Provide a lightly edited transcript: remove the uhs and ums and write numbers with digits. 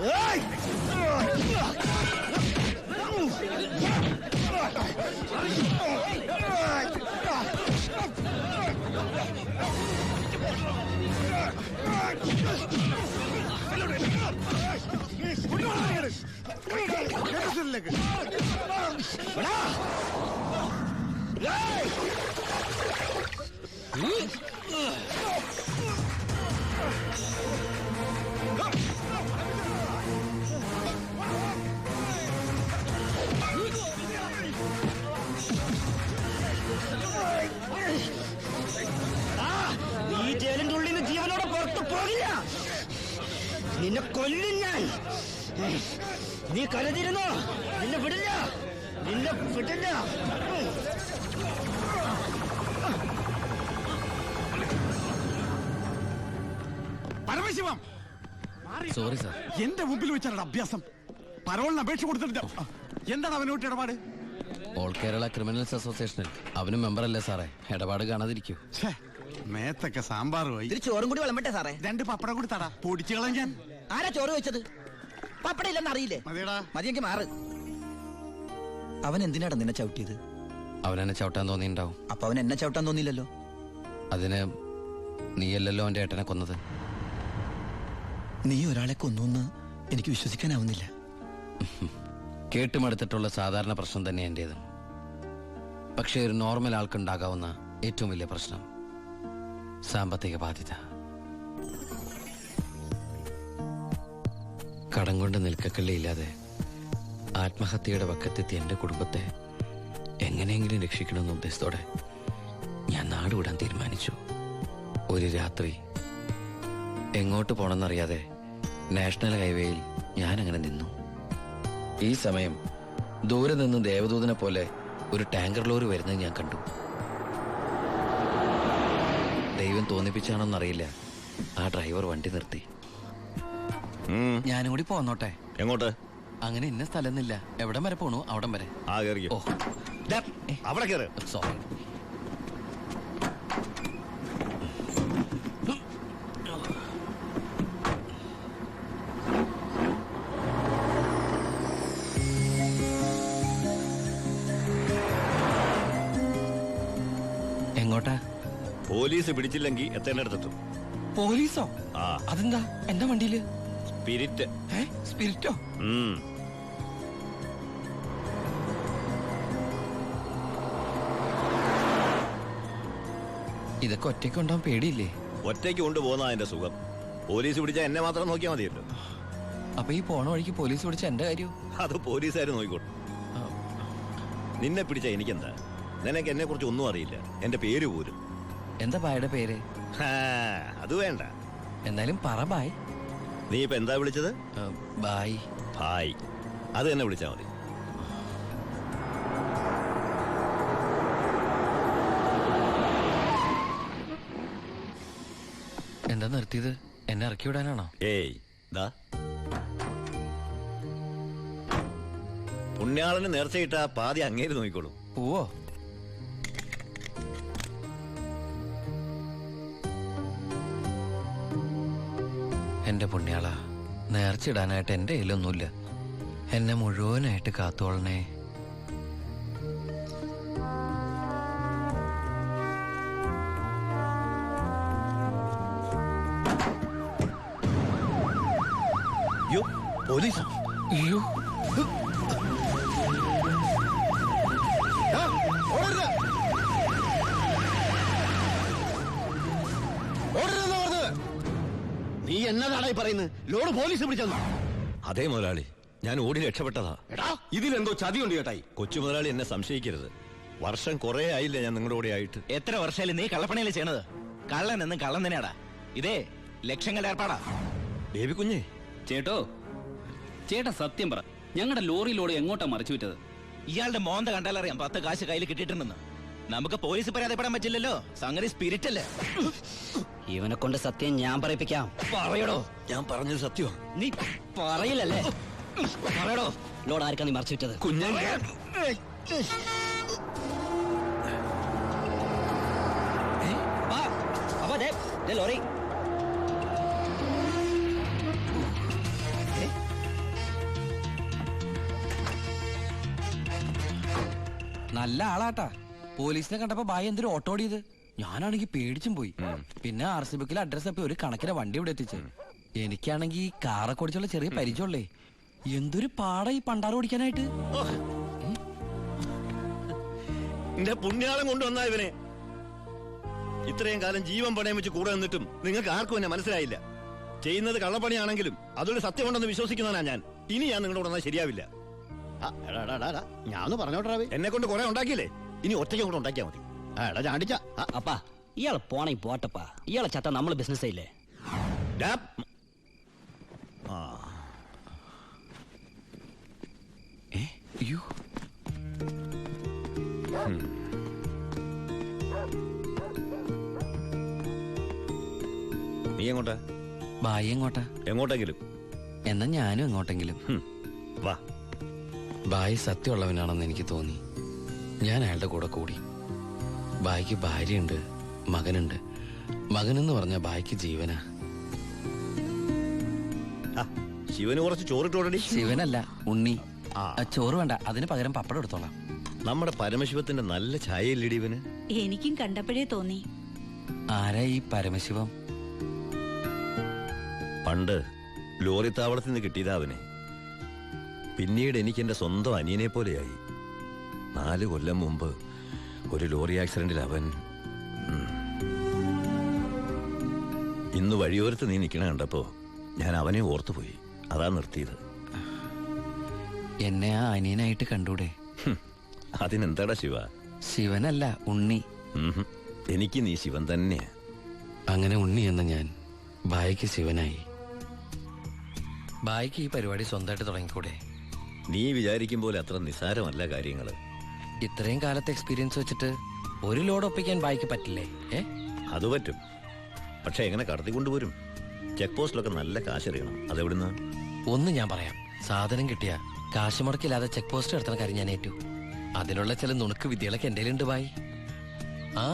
ഈ ജയിലിന്റെ ഉള്ളിൽ നിന്ന് ജീവനോടെ പുറത്തു പോകില്ല. നിന്നെ കൊല്ലും ഞാൻ. നീ കരുതിരുന്നോ? നിന്നെ വിടില്ല, നിന്നെ വിടില്ല. Paramasivam, sorry sir. എന്റെ മുമ്പിൽ വെച്ചാണ് അഭ്യാസം. പരോളിന് അപേക്ഷ കൊടുത്തിട്ടില്ല. എന്താണ് അവനോട്ട് ഇടപാട്? ഓൾ കേരള ക്രിമിനൽസ് അസോസിയേഷനിൽ അവനും മെമ്പറല്ലേ സാറേ. ഇടപാട് കാണാതിരിക്കൂ. മേത്തൊക്കെ സാമ്പാർ പോയി. ചോറും കൂടി വിളമ്പട്ടെ സാറേ? 2 പപ്പടം കൂടി തടാ, പൊടിച്ചു കളഞ്ഞാൻ. ആരാ ചോറ് വെച്ചത്? പപ്പടം ഇല്ലെന്ന് അറിയില്ലേ? മതിയെങ്കിൽ മാറ്. അവൻ എന്തിനാണ് നിന്നെ ചവിട്ടിയത്? അവനെന്നെ ചവിട്ടാൻ തോന്നിയിട്ടുണ്ടാവും. അപ്പൊ അവൻ എന്നെ ചവിട്ടാൻ തോന്നിയില്ലല്ലോ. അതിന് നീയല്ലല്ലോ അവന്റെ ഏട്ടനെ കൊന്നത്. നീ ഒരാളെ കൊന്നു എനിക്ക് വിശ്വസിക്കാനാവുന്നില്ല. കേട്ടുമടുത്തിട്ടുള്ള സാധാരണ പ്രശ്നം തന്നെ എന്റേതും. പക്ഷേ ഒരു നോർമൽ ആൾക്കുണ്ടാകാവുന്ന ഏറ്റവും വലിയ പ്രശ്നം സാമ്പത്തിക ബാധ്യത. കടം കൊണ്ട് നിൽക്കക്കള്ളിയില്ലാതെ ആത്മഹത്യയുടെ വക്കത്തെത്തി എന്റെ കുടുംബത്തെ എങ്ങനെയെങ്കിലും രക്ഷിക്കണമെന്ന ഉദ്ദേശത്തോടെ ഞാൻ നാടുവിടാൻ തീരുമാനിച്ചു. ഒരു രാത്രി എങ്ങോട്ട് പോണെന്നറിയാതെ നാഷണൽ ഹൈവേയിൽ ഞാനങ്ങനെ നിന്നു. ഈ സമയം ദൂരെ നിന്ന് ദേവദൂതനെ പോലെ ഒരു ടാങ്കർ ലോറി വരുന്നത് ഞാൻ കണ്ടു. ദൈവം തോന്നിപ്പിച്ചാണോന്നറിയില്ല, ആ ഡ്രൈവർ വണ്ടി നിർത്തി. ഞാനും കൂടി പോന്നോട്ടെ? എങ്ങോട്ട്? അങ്ങനെ ഇന്ന സ്ഥലമൊന്നുമില്ല, എവിടം വരെ പോണു അവിടം വരെ. ഓ അവിടെ കയറി. സോറി. എങ്ങോട്ടാ? പോലീസ് പിടിച്ചില്ലെങ്കിൽ എത്തേണ്ടടുത്തെത്തും. പോലീസോ? അതെന്താ എന്റെ വണ്ടിയില്? സ്പിരിറ്റ്. സ്പിരിറ്റോ? ഇതൊക്കെ ഒറ്റയ്ക്ക് ഉണ്ടാവാൻ പേടിയില്ലേ? ഒറ്റയ്ക്ക് കൊണ്ടുപോകുന്ന അതിന്റെ സുഖം. പോലീസ് പിടിച്ചാൽ എന്നെ മാത്രം നോക്കിയാൽ മതിയല്ലോ. അപ്പൊ ഈ പോണ വഴിക്ക് പോലീസ് പിടിച്ച എന്റെ കാര്യം? അത് പോലീസുകാർ നോക്കിക്കോട്ടെ. നിന്നെ പിടിച്ച എനിക്കെന്താ? നിനക്ക് എന്നെ കുറിച്ച് ഒന്നും അറിയില്ല, എന്റെ പേര് പോലും. എന്താ ബായുടെ പേര്? അത് വേണ്ട, എന്നാലും പറ ബായ്. നീ ഇപ്പൊ എന്താ വിളിച്ചത്? ബായ്. ബായ്, അത് തന്നെ വിളിച്ചാ മതി. എന്താ നിർത്തിയത്? എന്നെ ഇറക്കി വിടാനാണോ? ഏയ് ദാ, പുണ്യാളന് നേർച്ചയിട്ട പാതി അങ്ങേര് നോക്കിക്കോളൂ. പോവോ? എന്റെ പുണ്യാള, നേർച്ചിടാനായിട്ട് എന്റെ കയ്യിലൊന്നുമില്ല. എന്നെ മുഴുവനായിട്ട് കാത്തോളണേ. പോലീസ്. അയ്യോ, നീ എന്നതാണായി പറയുന്നത്? ലോഡ് പോലീസ് പിടിച്ചെന്നു? അതേ മുതലാളി, ഞാൻ ഓടി രക്ഷപ്പെട്ടതാ. ഇതിലെന്തോ ചതിയുണ്ട് ചേട്ടായി. കൊച്ചു മുതലാളി എന്നെ സംശയിക്കരുത്. വർഷം കുറെ ആയില്ലേ ഞാൻ നിങ്ങളുടെ കൂടെ ആയിട്ട്. എത്ര വർഷമായാലും നീ കള്ളപ്പണിയല്ലേ ചെയ്യണത്? കള്ളൻ എന്നും കള്ളൻ തന്നെയാടാ. ഇതേ ലക്ഷങ്ങളുടെ ഏർപ്പാടാ. ബേബി കുഞ്ഞേ. ചേട്ടോ, ചേട്ടാ സത്യം പറ, ഞങ്ങളുടെ ലോറിയിലോട് എങ്ങോട്ടാ മറിച്ചു വിറ്റത്? ഇയാളുടെ മോന്ത കണ്ടാലറിയാം 10 കാശ് കയ്യിൽ കിട്ടിയിട്ടുണ്ടെന്ന്. നമുക്ക് പോലീസ് പരാതിപ്പെടാൻ പറ്റില്ലല്ലോ, സംഗതി സ്പിരിറ്റ് അല്ലേ. ഇവനെ കൊണ്ട് സത്യം ഞാൻ പറയിപ്പിക്കാം. പറയടോ. ഞാൻ പറഞ്ഞത് സത്യമാണ്. നീ പറയില്ലല്ലേ? പറയടോ, ലോഡ് ആർക്കാ നീ മറിച്ചു വിറ്റത്? കുഞ്ഞേ, ലോറി നല്ല ആളാട്ടാ. പോലീസിനെ കണ്ടപ്പോ ബായി എന്തൊരു ഓട്ടോ ഓടിയത്. ഞാനാണെങ്കി പേടിച്ചും പോയി. പിന്നെ RC ബുക്കിൽ അഡ്രസ് തപ്പി ഒരു കണക്കിന് വണ്ടി ഇവിടെ എത്തിച്ച്. എനിക്കാണെങ്കി കാറൊക്കെ ഓടിച്ചുള്ള ചെറിയ പരിചയമുള്ളേ. എന്തൊരു പാടാ ഈ പണ്ടാറ് ഓടിക്കാനായിട്ട്. എന്റെ പുണ്യാളം കൊണ്ടുവന്നാ ഇവനെ. ഇത്രയും കാലം ജീവൻ പണയം വെച്ച് കൂടെ നിന്നിട്ടും നിങ്ങൾക്ക് ആർക്കും എന്നെ മനസ്സിലായില്ല. ചെയ്യുന്നത് കള്ളപ്പണിയാണെങ്കിലും അതൊരു സത്യമുണ്ടെന്ന് വിശ്വസിക്കുന്നവനാ ഞാൻ. ഇനി ഞാൻ നിങ്ങളുടെ കൂടെ ശരിയാവില്ല. ഞാൻ ഒന്ന് പറഞ്ഞോട്ടെ. എന്നെ കൊണ്ട് കുറെ ഉണ്ടാക്കിയില്ലേ, ഇനി ഒറ്റയ്ക്ക് കൂടെ ഉണ്ടാക്കിയാ മതി. എടാ ചാണ്ടിച്ച. അപ്പാ ഇയാളെ പോണേ പോട്ടപ്പാ. ഇയാളെ ചത്ത നമ്മള് ബിസിനസ് ഇല്ലേ. അയ്യോ, നീ എങ്ങോട്ടാ? ബായി എങ്ങോട്ടാ? എങ്ങോട്ടെങ്കിലും. എന്നാ ഞാനും എങ്ങോട്ടെങ്കിലും. വാ. ബായി സത്യമുള്ളവനാണെന്ന് എനിക്ക് തോന്നി. ഞാൻ അയാളുടെ കൂടെ കൂടി. ബായിക്ക് ഭാര്യയുണ്ട്, മകനുണ്ട്. മകനെന്ന് പറഞ്ഞ ബായിക്ക് ജീവനാ. ശിവന് കുറച്ച് ചോറിട്ടോടടി. ശിവനല്ല, ഉണ്ണി. ചോറ് വേണ്ട, അതിന് പകരം പപ്പടം എടുത്തോളാം. നമ്മുടെ പരമശിവത്തിന്റെ നല്ല ഛായയില്ലടി ഇവന്. എനിക്കും കണ്ടപ്പോഴേ തോന്നി. ആരാ ഈ പരമശിവം? പണ്ട് ലോറി താവളത്തിൽ നിന്ന് കിട്ടിയതാ അവനെ. പിന്നീട് എനിക്ക് എന്റെ സ്വന്തം അനിയനെ പോലെയായി. 4 കൊല്ലം മുമ്പ് ഒരു ലോറി ആക്സിഡന്റിൽ അവൻ. ഇന്ന് വഴിയോരത്ത് നീ നിൽക്കണ കണ്ടപ്പോ ഞാൻ അവനെ ഓർത്തുപോയി. അതാ നിർത്തിയത്. എന്നെ ആ അനിയനായിട്ട് കണ്ടൂടെ? അതിനെന്താടാ ശിവ? ശിവനല്ല, ഉണ്ണി. എനിക്ക് നീ ശിവൻ തന്നെയാ. അങ്ങനെ ഉണ്ണി എന്ന ഞാൻ ബായിക്ക് ശിവനായി. ബായിക്ക് ഈ പരിപാടി സ്വന്തമായിട്ട് തുടങ്ങിക്കൂടെ? നീ വിചാരിക്കും പോലെ അത്ര നിസാരമല്ല കാര്യങ്ങള്. ഇത്രയും കാലത്തെ എക്സ്പീരിയൻസ് വെച്ചിട്ട് ഒരു ലോഡ് ഒപ്പിക്കാൻ ബായിക്ക് പറ്റില്ലേ? അത് പറ്റും. പക്ഷെ എങ്ങനെ കടത്തിക്കൊണ്ടുപോരും? ചെക്ക് പോസ്റ്റിലൊക്കെ നല്ല കാശറിയണം. അതെവിടുന്ന്? ഒന്ന് ഞാൻ പറയാം. സാധനം കിട്ടിയ കാശ് മുടക്കില്ലാതെ ചെക്ക് പോസ്റ്റ് എടുത്തുന്ന കാര്യം ഞാൻ ഏറ്റു. അതിനുള്ള ചില നുണുക്ക് വിദ്യകളൊക്കെ എൻ്റെ ഉണ്ട് ബായി. ആ